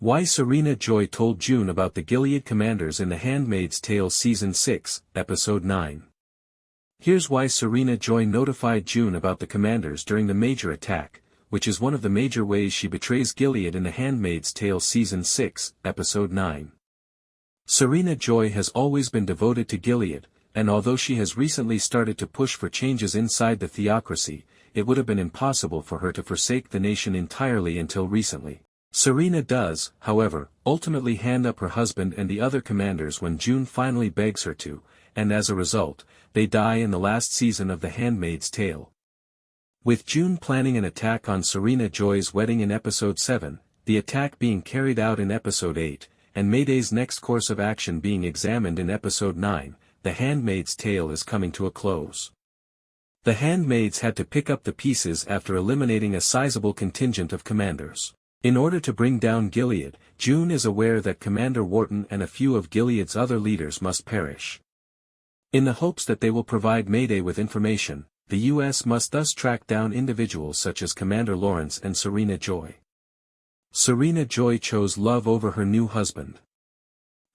Why Serena Joy told June about the Gilead commanders in the Handmaid's Tale Season 6, Episode 9. Here's why Serena Joy notified June about the commanders during the major attack, which is one of the major ways she betrays Gilead in the Handmaid's Tale Season 6, Episode 9. Serena Joy has always been devoted to Gilead, and although she has recently started to push for changes inside the theocracy, it would have been impossible for her to forsake the nation entirely until recently. Serena does, however, ultimately hand up her husband and the other commanders when June finally begs her to, and as a result, they die in the last season of The Handmaid's Tale. With June planning an attack on Serena Joy's wedding in Episode 7, the attack being carried out in Episode 8, and Mayday's next course of action being examined in Episode 9, The Handmaid's Tale is coming to a close. The Handmaids had to pick up the pieces after eliminating a sizable contingent of commanders. In order to bring down Gilead, June is aware that Commander Wharton and a few of Gilead's other leaders must perish. In the hopes that they will provide Mayday with information, the U.S. must thus track down individuals such as Commander Lawrence and Serena Joy. Serena Joy chose love over her new husband.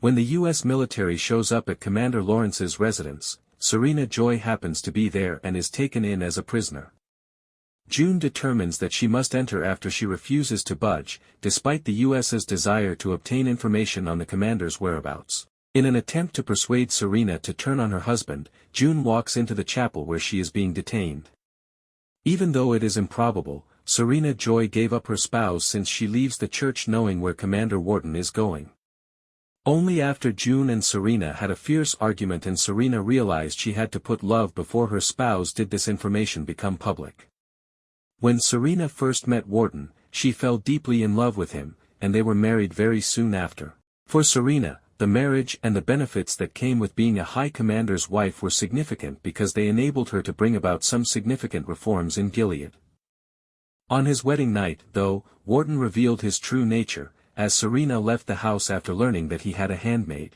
When the U.S. military shows up at Commander Lawrence's residence, Serena Joy happens to be there and is taken in as a prisoner. June determines that she must enter after she refuses to budge, despite the U.S.'s desire to obtain information on the commander's whereabouts. In an attempt to persuade Serena to turn on her husband, June walks into the chapel where she is being detained. Even though it is improbable, Serena Joy gave up her spouse since she leaves the church knowing where Commander Wharton is going. Only after June and Serena had a fierce argument and Serena realized she had to put love before her spouse did this information become public. When Serena first met Wharton, she fell deeply in love with him, and they were married very soon after. For Serena, the marriage and the benefits that came with being a high commander's wife were significant because they enabled her to bring about some significant reforms in Gilead. On his wedding night, though, Wharton revealed his true nature, as Serena left the house after learning that he had a handmaid.